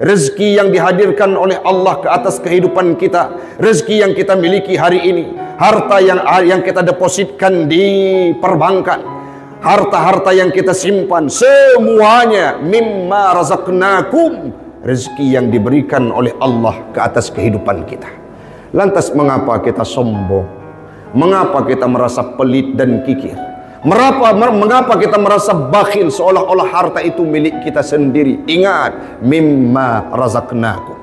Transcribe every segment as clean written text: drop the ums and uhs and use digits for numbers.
rezeki yang dihadirkan oleh Allah ke atas kehidupan kita, rezeki yang kita miliki hari ini, harta yang kita depositkan di perbankan, harta-harta yang kita simpan, semuanya mimma razaqnakum, rezeki yang diberikan oleh Allah ke atas kehidupan kita. Lantas mengapa kita sombong? Mengapa kita merasa pelit dan kikir? Mengapa kita merasa bakhil seolah-olah harta itu milik kita sendiri? Ingat, mimma razaqnakum.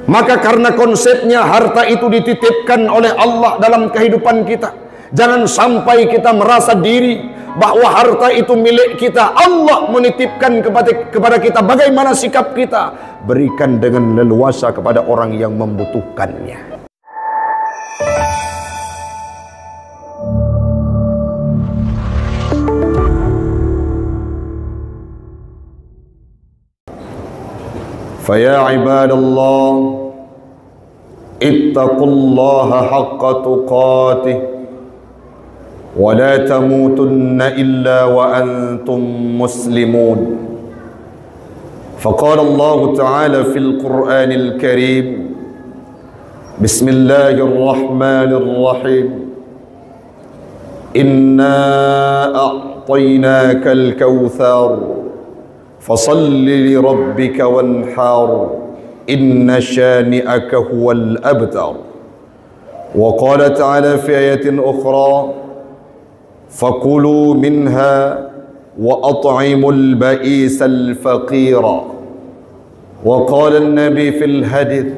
Maka karena konsepnya harta itu dititipkan oleh Allah dalam kehidupan kita, jangan sampai kita merasa diri bahwa harta itu milik kita. Allah menitipkan kepada kita. Bagaimana sikap kita? Berikan dengan leluasa kepada orang yang membutuhkannya. Faya ibadallah, ittaqullaha haqqa tuqatih wa la tamutunna illa wa antum muslimun. Faqala Allah Ta'ala fil Qur'anil Karim, Bismillahirrahmanirrahim, Inna a'tainakal kautsar fasalli li rabbika wanhar inna shani'aka huwal abtar. Wa qala ta'ala fi ayatin ukhra, fakulu minha wa at'imul ba'isal faqira. Wa qala an-nabi fil hadith,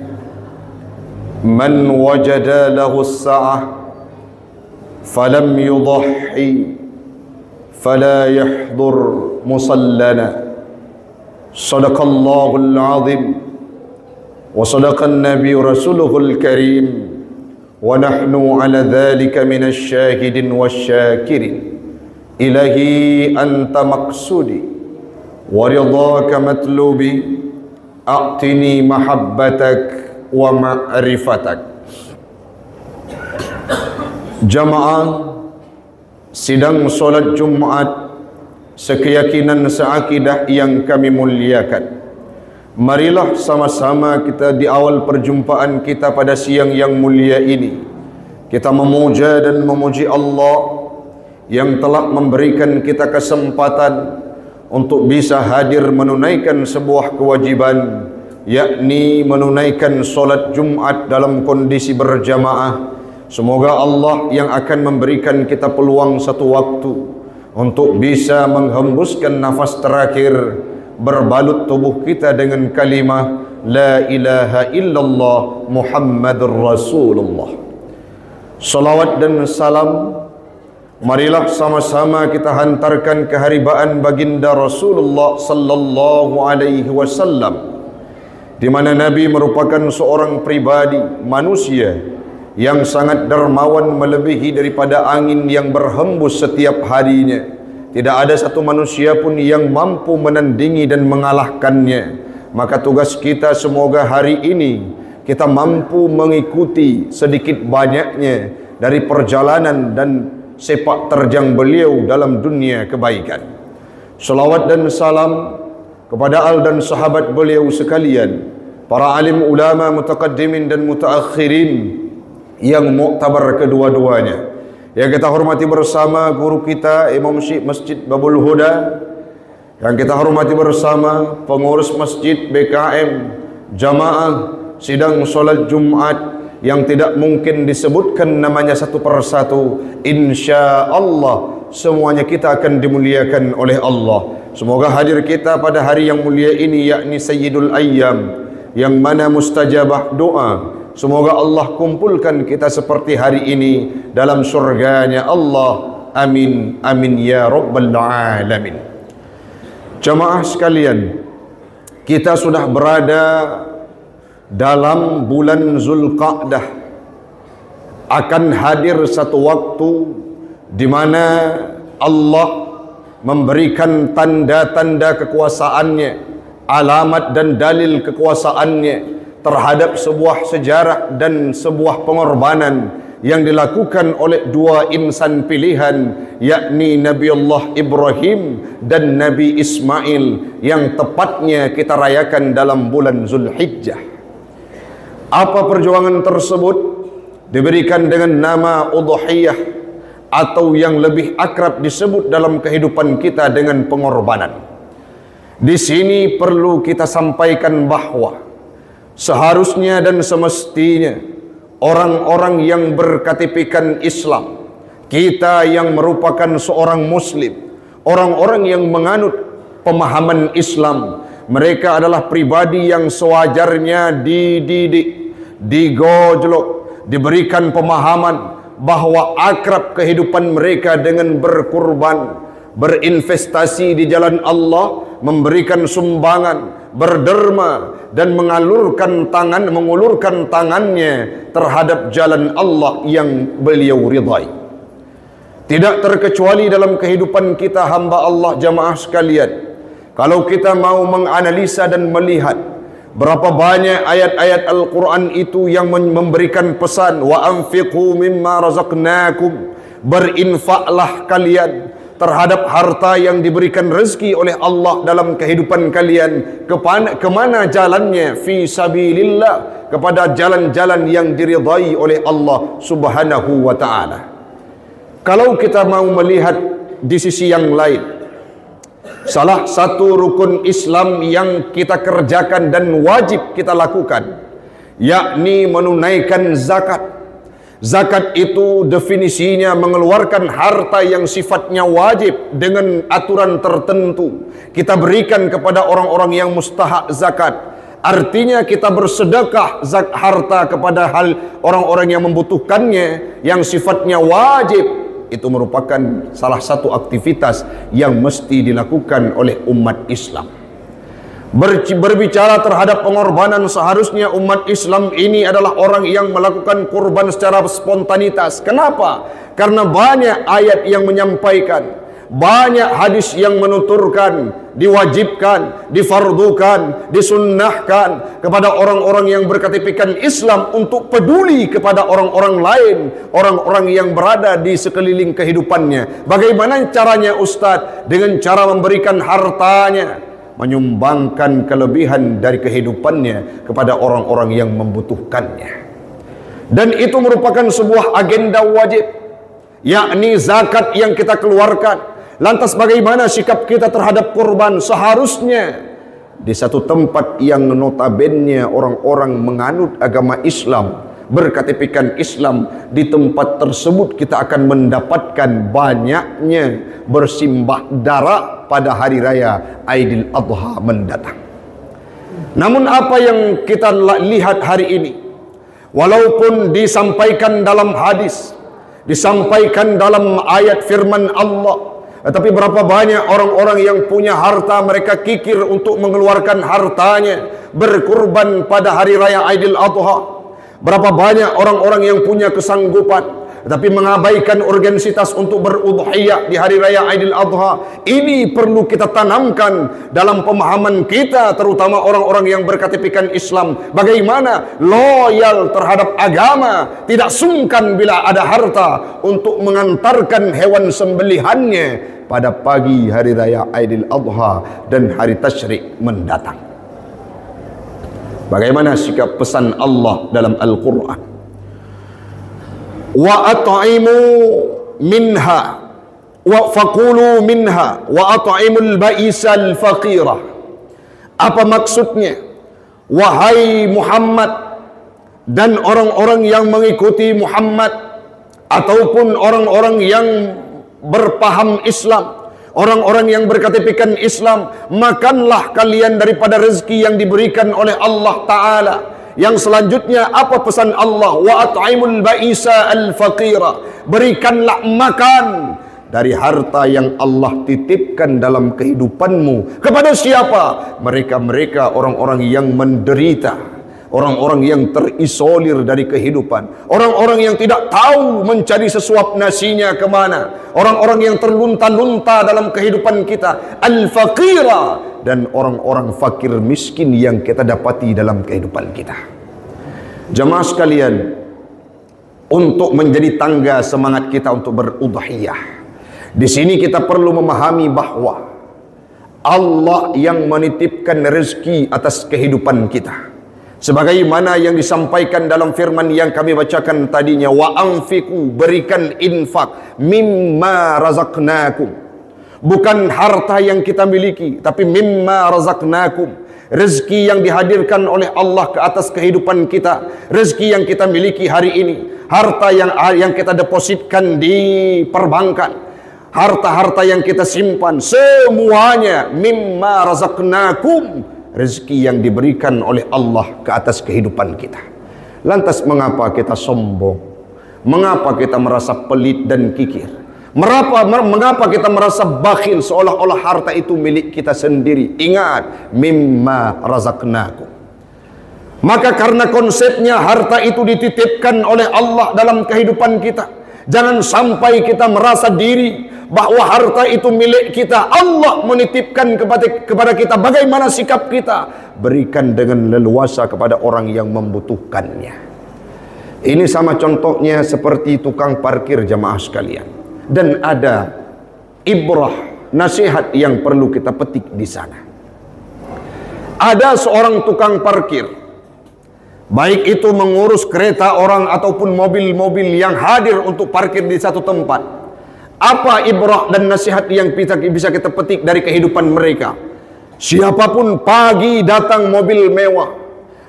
man wajada lahu as-sa'ah falam yudahhi fala yahdur musallana. Sadaqallahul azim wa sadaqan nabi rasuluhul karim wa nahnu ala dhalika minasy syahidin wasyakirin. Ilahi anta maqsudi wa ridhaka matlubi, a'tini mahabbatak wa ma'rifatak. Jamaah sidang solat Jumat sekeyakinan seakidah yang kami muliakan, marilah sama-sama kita di awal perjumpaan kita pada siang yang mulia ini, kita memuja dan memuji Allah yang telah memberikan kita kesempatan untuk bisa hadir menunaikan sebuah kewajiban, yakni menunaikan solat Jumat dalam kondisi berjamaah. Semoga Allah yang akan memberikan kita peluang satu waktu untuk bisa menghembuskan nafas terakhir, berbalut tubuh kita dengan kalimah La ilaha illallah Muhammadur Rasulullah. Salawat dan salam marilah sama-sama kita hantarkan keharibaan baginda Rasulullah sallallahu alaihi wasallam, di mana Nabi merupakan seorang pribadi manusia yang sangat dermawan melebihi daripada angin yang berhembus setiap harinya. Tidak ada satu manusia pun yang mampu menandingi dan mengalahkannya. Maka tugas kita semoga hari ini kita mampu mengikuti sedikit banyaknya dari perjalanan dan sepak terjang beliau dalam dunia kebaikan. Salawat dan salam kepada al dan sahabat beliau sekalian, para alim ulama mutaqaddimin dan mutaakhirin yang muktabar kedua-duanya. Yang kita hormati bersama guru kita Imam Syekh Masjid Babul Huda, yang kita hormati bersama pengurus masjid BKM, jamaah sidang solat Jumat yang tidak mungkin disebutkan namanya satu persatu. Insya Allah semuanya kita akan dimuliakan oleh Allah. Semoga hadir kita pada hari yang mulia ini, yakni Sayyidul Ayyam, yang mana mustajabah doa. Semoga Allah kumpulkan kita seperti hari ini dalam surganya Allah. Amin, amin ya rabbal alamin. Jamaah sekalian, kita sudah berada dalam bulan Zulqa'dah. Akan hadir satu waktu di mana Allah memberikan tanda-tanda kekuasaannya, alamat dan dalil kekuasaannya terhadap sebuah sejarah dan sebuah pengorbanan yang dilakukan oleh dua insan pilihan, yakni Nabi Allah Ibrahim dan Nabi Ismail, yang tepatnya kita rayakan dalam bulan Zulhijjah. Apa perjuangan tersebut? Diberikan dengan nama udhiyah, atau yang lebih akrab disebut dalam kehidupan kita dengan pengorbanan. Di sini perlu kita sampaikan bahwa seharusnya dan semestinya orang-orang yang berKTP-kan Islam, kita yang merupakan seorang Muslim, orang-orang yang menganut pemahaman Islam, mereka adalah pribadi yang sewajarnya dididik, digojlok, diberikan pemahaman bahwa akrab kehidupan mereka dengan berkurban, berinvestasi di jalan Allah, memberikan sumbangan, berderma, dan mengulurkan tangannya terhadap jalan Allah yang beliau ridai. Tidak terkecuali dalam kehidupan kita hamba Allah jamaah sekalian, kalau kita mau menganalisa dan melihat berapa banyak ayat-ayat Al-Quran itu yang memberikan pesan, wa anfiqu mimma razaqnakum, berinfaklah kalian terhadap harta yang diberikan rezeki oleh Allah dalam kehidupan kalian. Kemana jalannya? Fi sabilillah, kepada jalan-jalan yang diridai oleh Allah subhanahu wa ta'ala. Kalau kita mau melihat di sisi yang lain, salah satu rukun Islam yang kita kerjakan dan wajib kita lakukan, yakni menunaikan zakat. Zakat itu definisinya mengeluarkan harta yang sifatnya wajib dengan aturan tertentu. Kita berikan kepada orang-orang yang mustahak zakat. Artinya kita bersedekah harta kepada orang-orang yang membutuhkannya, yang sifatnya wajib. Itu merupakan salah satu aktivitas yang mesti dilakukan oleh umat Islam. Berbicara terhadap pengorbanan, seharusnya umat Islam ini adalah orang yang melakukan kurban secara spontanitas. Kenapa? Karena banyak ayat yang menyampaikan, banyak hadis yang menuturkan, diwajibkan, difardukan, disunnahkan kepada orang-orang yang berKTP-kan Islam untuk peduli kepada orang-orang lain, orang-orang yang berada di sekeliling kehidupannya. Bagaimana caranya Ustadz? Dengan cara memberikan hartanya, menyumbangkan kelebihan dari kehidupannya kepada orang-orang yang membutuhkannya. Dan itu merupakan sebuah agenda wajib, yakni zakat yang kita keluarkan. Lantas bagaimana sikap kita terhadap kurban? Seharusnya di satu tempat yang notabene orang-orang menganut agama Islam, berKTP-kan Islam, di tempat tersebut kita akan mendapatkan banyaknya bersimbah darah pada hari raya Aidil Adha mendatang. Namun apa yang kita lihat hari ini, walaupun disampaikan dalam hadis, disampaikan dalam ayat firman Allah, tetapi berapa banyak orang-orang yang punya harta, mereka kikir untuk mengeluarkan hartanya berkurban pada hari raya Aidil Adha. Berapa banyak orang-orang yang punya kesanggupan tapi mengabaikan urgensitas untuk berudhiyah di hari raya Aidil Adha. Ini perlu kita tanamkan dalam pemahaman kita, terutama orang-orang yang berKTP-kan Islam. Bagaimana loyal terhadap agama, tidak sungkan bila ada harta untuk mengantarkan hewan sembelihannya pada pagi hari raya Aidil Adha dan hari tasyrik mendatang. Bagaimana sikap pesan Allah dalam Al-Quran? Wa at'imu minha wa faqulu minha wa at'imul ba'isal faqirah. Apa maksudnya? Wahai Muhammad dan orang-orang yang mengikuti Muhammad, ataupun orang-orang yang berpaham Islam, orang-orang yang berKTP-kan Islam, makanlah kalian daripada rezeki yang diberikan oleh Allah Ta'ala. Yang selanjutnya apa pesan Allah? Wa at'imul ba'isa al-faqira, berikanlah makan dari harta yang Allah titipkan dalam kehidupanmu. Kepada siapa? Mereka-mereka orang-orang yang menderita, orang-orang yang terisolir dari kehidupan, orang-orang yang tidak tahu mencari sesuap nasinya kemana, orang-orang yang terlunta-lunta dalam kehidupan kita, al-faqira, dan orang-orang fakir miskin yang kita dapati dalam kehidupan kita. Jemaah sekalian, untuk menjadi tangga semangat kita untuk berudhiyah. Di sini kita perlu memahami bahwa Allah yang menitipkan rezeki atas kehidupan kita. Sebagaimana yang disampaikan dalam firman yang kami bacakan tadinya, wa anfiqu, berikan infak, mimma razaqnakum. Bukan harta yang kita miliki, tapi mimma razaqnakum, rezeki yang dihadirkan oleh Allah ke atas kehidupan kita, rezeki yang kita miliki hari ini, harta yang kita depositkan di perbankan, harta-harta yang kita simpan, semuanya mimma razaqnakum, rezeki yang diberikan oleh Allah ke atas kehidupan kita. Lantas mengapa kita sombong? Mengapa kita merasa pelit dan kikir? Mengapa kita merasa bakhil seolah-olah harta itu milik kita sendiri? Ingat, mimma razaqnakum. Maka karena konsepnya harta itu dititipkan oleh Allah dalam kehidupan kita, jangan sampai kita merasa diri bahwa harta itu milik kita. Allah menitipkan kepada kita. Bagaimana sikap kita? Berikan dengan leluasa kepada orang yang membutuhkannya. Ini sama contohnya seperti tukang parkir, jamaah sekalian. Dan ada ibrah, nasihat yang perlu kita petik di sana. Ada seorang tukang parkir, baik itu mengurus kereta orang ataupun mobil-mobil yang hadir untuk parkir di satu tempat. Apa ibrah dan nasihat yang bisa kita petik dari kehidupan mereka? Siapapun pagi datang mobil mewah,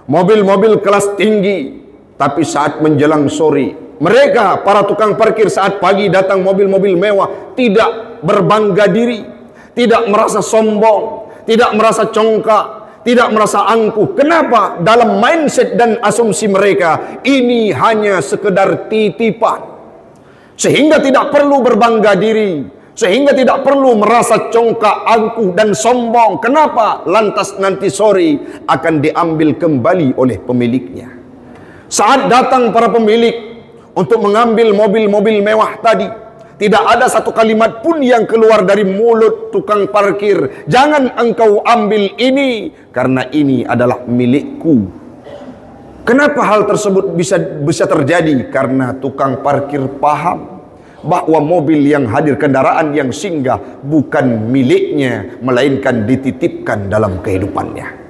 mobil-mobil kelas tinggi, tapi saat menjelang sore, mereka para tukang parkir saat pagi datang mobil-mobil mewah, tidak berbangga diri, tidak merasa sombong, tidak merasa congkak, tidak merasa angkuh. Kenapa? Dalam mindset dan asumsi mereka, ini hanya sekedar titipan. Sehingga tidak perlu berbangga diri, sehingga tidak perlu merasa congkak, angkuh dan sombong. Kenapa? Lantas nanti sore akan diambil kembali oleh pemiliknya. Saat datang para pemilik untuk mengambil mobil-mobil mewah tadi, tidak ada satu kalimat pun yang keluar dari mulut tukang parkir, jangan engkau ambil ini, karena ini adalah milikku. Kenapa hal tersebut bisa terjadi? Karena tukang parkir paham bahwa mobil yang hadir, kendaraan yang singgah bukan miliknya, melainkan dititipkan dalam kehidupannya.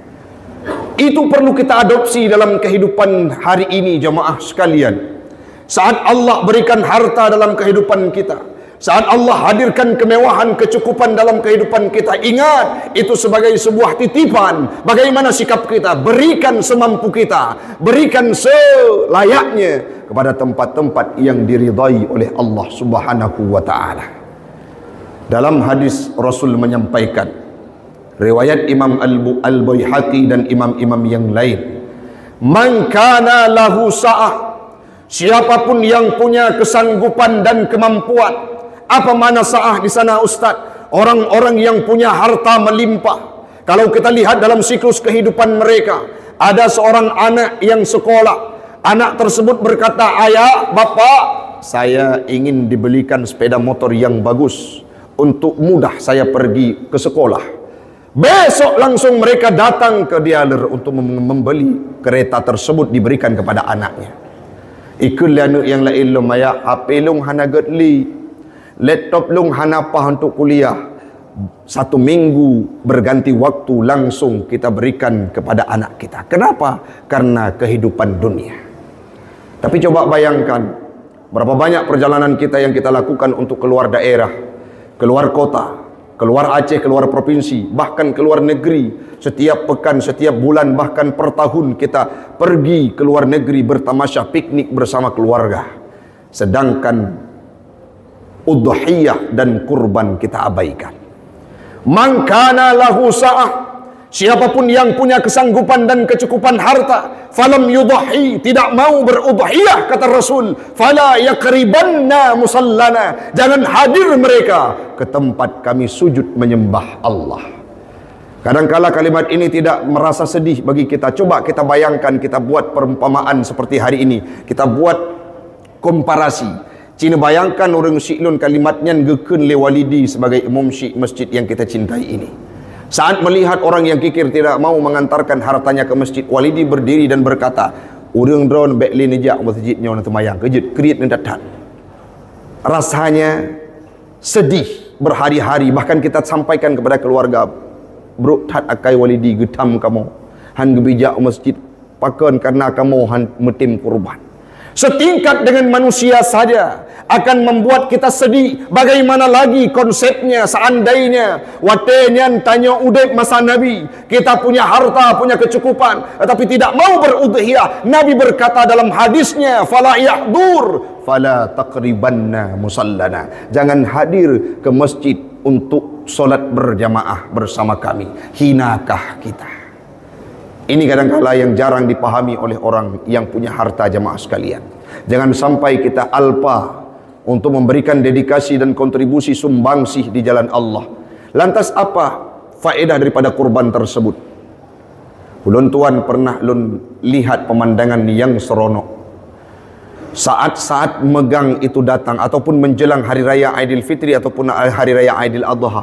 Itu perlu kita adopsi dalam kehidupan hari ini, jemaah sekalian. Saat Allah berikan harta dalam kehidupan kita, saat Allah hadirkan kemewahan, kecukupan dalam kehidupan kita, ingat itu sebagai sebuah titipan. Bagaimana sikap kita? Berikan semampu kita, berikan selayaknya kepada tempat-tempat yang diridai oleh Allah Subhanahu wa ta'ala. Dalam hadis Rasul menyampaikan, riwayat Imam Al-Baihaqi dan imam-imam yang lain, man kana lahu sa'ah, siapapun yang punya kesanggupan dan kemampuan. Apa makna sa'ah di sana, Ustaz? Orang-orang yang punya harta melimpah. Kalau kita lihat dalam siklus kehidupan mereka, ada seorang anak yang sekolah. Anak tersebut berkata, ayah, bapak, saya ingin dibelikan sepeda motor yang bagus untuk mudah saya pergi ke sekolah. Besok langsung mereka datang ke dealer untuk membeli kereta tersebut, diberikan kepada anaknya. Ikut anu yang lain lo maya, HP long hana getli, laptop long hana apa untuk kuliah. 1 minggu berganti waktu langsung kita berikan kepada anak kita. Kenapa? Karena kehidupan dunia. Tapi coba bayangkan berapa banyak perjalanan kita yang kita lakukan untuk keluar daerah, keluar kota, keluar Aceh, keluar provinsi, bahkan keluar negeri. Setiap pekan, setiap bulan, bahkan per tahun kita pergi ke luar negeri bertamasya, piknik bersama keluarga. Sedangkan udhiyah dan kurban kita abaikan. Man kana lahu sa'ah, siapapun yang punya kesanggupan dan kecukupan harta, falam yudhi, tidak mau berudhiyah, kata Rasul, fala yaqribanna musallana, jangan hadir mereka ke tempat kami sujud menyembah Allah. Kadangkala kalimat ini tidak merasa sedih bagi kita. Coba kita bayangkan, kita buat perumpamaan seperti hari ini, kita buat komparasi. Cina bayangkan orang syiklun kalimatnya ngekun le walidi sebagai imam syik masjid yang kita cintai ini. Saat melihat orang yang kikir tidak mau mengantarkan hartanya ke masjid, walidi berdiri dan berkata, Urang drone backlin ejak masjidnya orang temayang kejut kerit dan datat. Rasanya sedih berhari-hari, bahkan kita sampaikan kepada keluarga, bro tat akai walidi getam kamu han gebijak masjid pakon karena kamu han metim kurban. Setingkat dengan manusia saja akan membuat kita sedih. Bagaimana lagi konsepnya seandainya watenya tanya udep masa Nabi, kita punya harta, punya kecukupan, tetapi tidak mau berudhiyah. Nabi berkata dalam hadisnya, fala yahdur fala taqribanna musallana, jangan hadir ke masjid untuk solat berjamaah bersama kami. Hinakah kita? Ini kadang-kala yang jarang dipahami oleh orang yang punya harta, jamaah sekalian. Jangan sampai kita alpa untuk memberikan dedikasi dan kontribusi sumbangsih di jalan Allah. Lantas apa faedah daripada kurban tersebut? Ulun tuan pernah ulun lihat pemandangan yang seronok. Saat-saat megang itu datang ataupun menjelang hari raya Aidil Fitri ataupun hari raya Aidil Adha,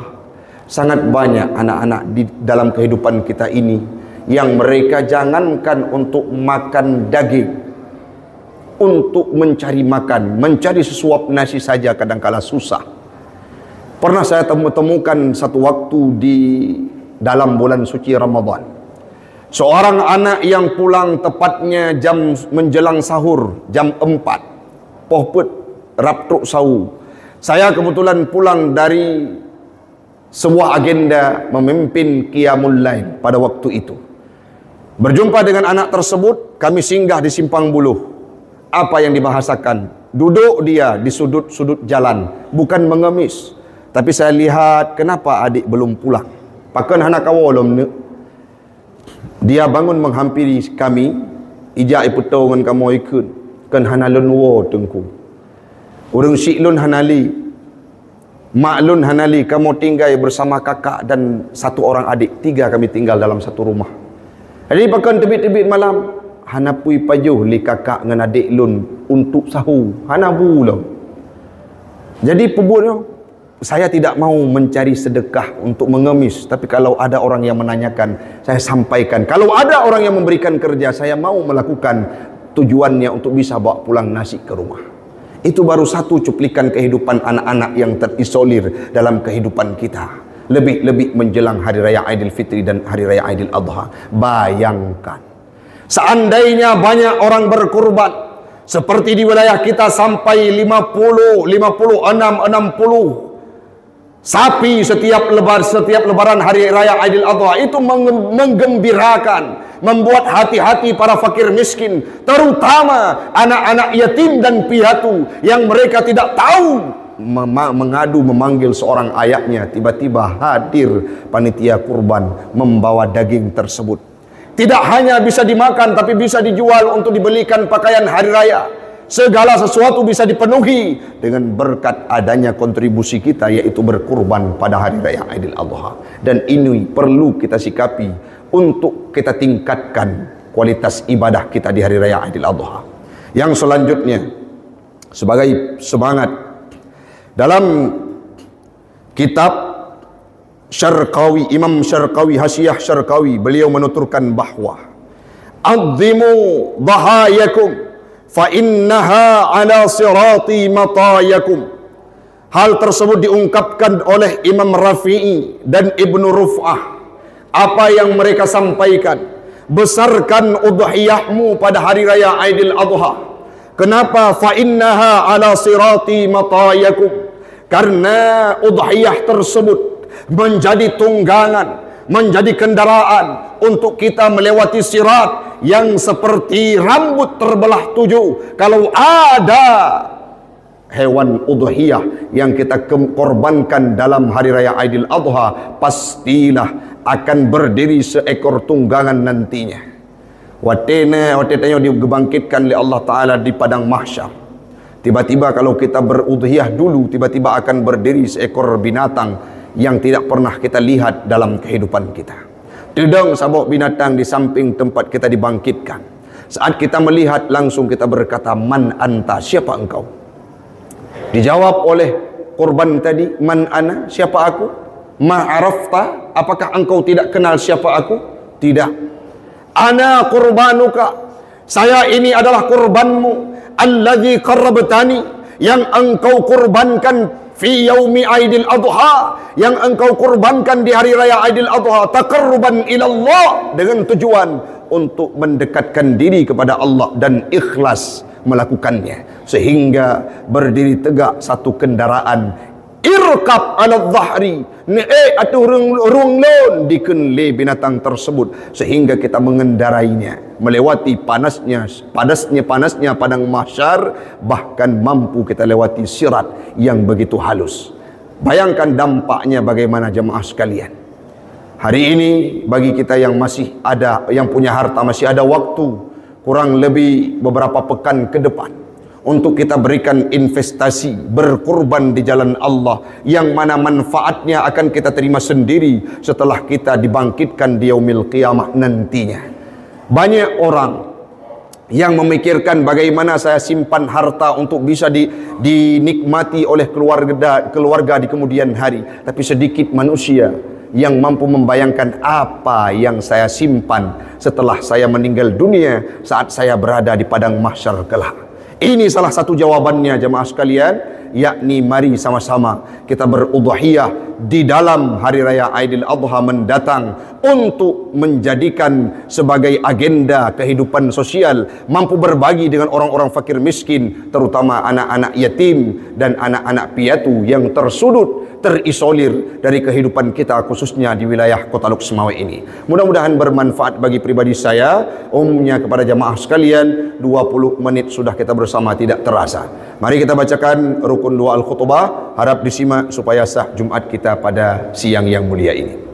sangat banyak anak-anak di dalam kehidupan kita ini yang mereka jangankan untuk makan daging, untuk mencari makan, mencari sesuap nasi saja kadangkala susah. Pernah saya temukan satu waktu di dalam bulan suci Ramadan, seorang anak yang pulang tepatnya jam menjelang sahur, jam 4, pohput raptruk sahu. Saya kebetulan pulang dari sebuah agenda memimpin Qiyamul Lail pada waktu itu. Berjumpa dengan anak tersebut, kami singgah di Simpang Buluh. Apa yang dibahasakan? Duduk dia di sudut-sudut jalan, bukan mengemis. Tapi saya lihat, kenapa adik belum pulang? Pakan anak kawalom ne. Dia bangun menghampiri kami, ijak iputau dengan kamu ikut. Kan hanalun wo tengku. Urang syiklun hanali. Maklun hanali, kamu tinggal bersama kakak dan satu orang adik. 3 kami tinggal dalam satu rumah. Jadi pakan tebit-tebit malam, hanapui pajuh li kakak dengan adik lun untuk sahu. Hanabu lah. Jadi pebutnya, saya tidak mau mencari sedekah untuk mengemis. Tapi kalau ada orang yang menanyakan, saya sampaikan. Kalau ada orang yang memberikan kerja, saya mau melakukan, tujuannya untuk bisa bawa pulang nasi ke rumah. Itu baru satu cuplikan kehidupan anak-anak yang terisolir dalam kehidupan kita. Lebih-lebih menjelang hari raya Aidil Fitri dan hari raya Aidil Adha. Bayangkan, seandainya banyak orang berkurban seperti di wilayah kita sampai 50, 56, 60 sapi setiap lebaran hari raya Aidil Adha, itu menggembirakan, membuat hati-hati para fakir miskin, terutama anak-anak yatim dan piatu yang mereka tidak tahu mengadu memanggil seorang ayahnya. Tiba-tiba hadir panitia kurban membawa daging tersebut. Tidak hanya bisa dimakan, tapi bisa dijual untuk dibelikan pakaian hari raya. Segala sesuatu bisa dipenuhi dengan berkat adanya kontribusi kita, yaitu berkurban pada hari raya Aidil Adha. Dan ini perlu kita sikapi untuk kita tingkatkan kualitas ibadah kita di hari raya Aidil Adha. Yang selanjutnya, sebagai semangat, dalam kitab Syarqawi, Imam Syarqawi, Hasyiah Syarqawi, beliau menuturkan bahawa azzimu dhahayakum fa innaha ala sirati matayakum. Hal tersebut diungkapkan oleh Imam Rafi'i dan Ibnu Ruf'ah. Apa yang mereka sampaikan, besarkan udhiyahmu pada hari raya Aidil Adha. Kenapa? Fa innaha ala sirati matayakum. Karena udhiyah tersebut menjadi tunggangan, menjadi kendaraan untuk kita melewati sirat yang seperti rambut terbelah 7. Kalau ada hewan udhiyah yang kita korbankan dalam hari raya Aidil Adha, pastilah akan berdiri seekor tunggangan nantinya. Watena dibangkitkan oleh Allah Ta'ala di padang mahsyar. Tiba-tiba kalau kita berudhiyah dulu, tiba-tiba akan berdiri seekor binatang yang tidak pernah kita lihat dalam kehidupan kita. Tidak sabuk binatang di samping tempat kita dibangkitkan. Saat kita melihat, langsung kita berkata, man anta, siapa engkau? Dijawab oleh korban tadi, man ana, siapa aku? Ma'arafta, apakah engkau tidak kenal siapa aku? Tidak. Ana kurbanuka, Saya ini adalah kurbanmu, allazi qarrabtani, yang engkau kurbankan fi yaumi Aidil Adha, yang engkau kurbankan di hari raya Aidil Adha, taqarruban ila Allah, dengan tujuan untuk mendekatkan diri kepada Allah dan ikhlas melakukannya, sehingga berdiri tegak satu kendaraan, irkab ala dhahri, atau runglon dikenle binatang tersebut, sehingga kita mengendarainya melewati panasnya padang mahsyar, bahkan mampu kita lewati sirat yang begitu halus. Bayangkan dampaknya bagaimana jemaah sekalian. Hari ini bagi kita yang masih ada, yang punya harta, masih ada waktu kurang lebih beberapa pekan ke depan untuk kita berikan investasi, berkurban di jalan Allah, yang mana manfaatnya akan kita terima sendiri setelah kita dibangkitkan di yaumil qiyamah nantinya. Banyak orang yang memikirkan bagaimana saya simpan harta untuk bisa dinikmati oleh keluarga di kemudian hari, tapi sedikit manusia yang mampu membayangkan apa yang saya simpan setelah saya meninggal dunia, saat saya berada di padang mahsyar kelak. Ini salah satu jawabannya jemaah sekalian, yakni mari sama-sama kita berudhiyah di dalam hari raya Aidil Adha mendatang untuk menjadikan sebagai agenda kehidupan sosial, mampu berbagi dengan orang-orang fakir miskin, terutama anak-anak yatim dan anak-anak piatu yang tersudut, terisolir dari kehidupan kita, khususnya di wilayah Kota Luk Semawe ini. Mudah-mudahan bermanfaat bagi pribadi saya, umumnya kepada jamaah sekalian. 20 menit sudah kita bersama tidak terasa. Mari kita bacakan rukun doa al-khutbah, harap disimak supaya sah Jumat kita pada siang yang mulia ini.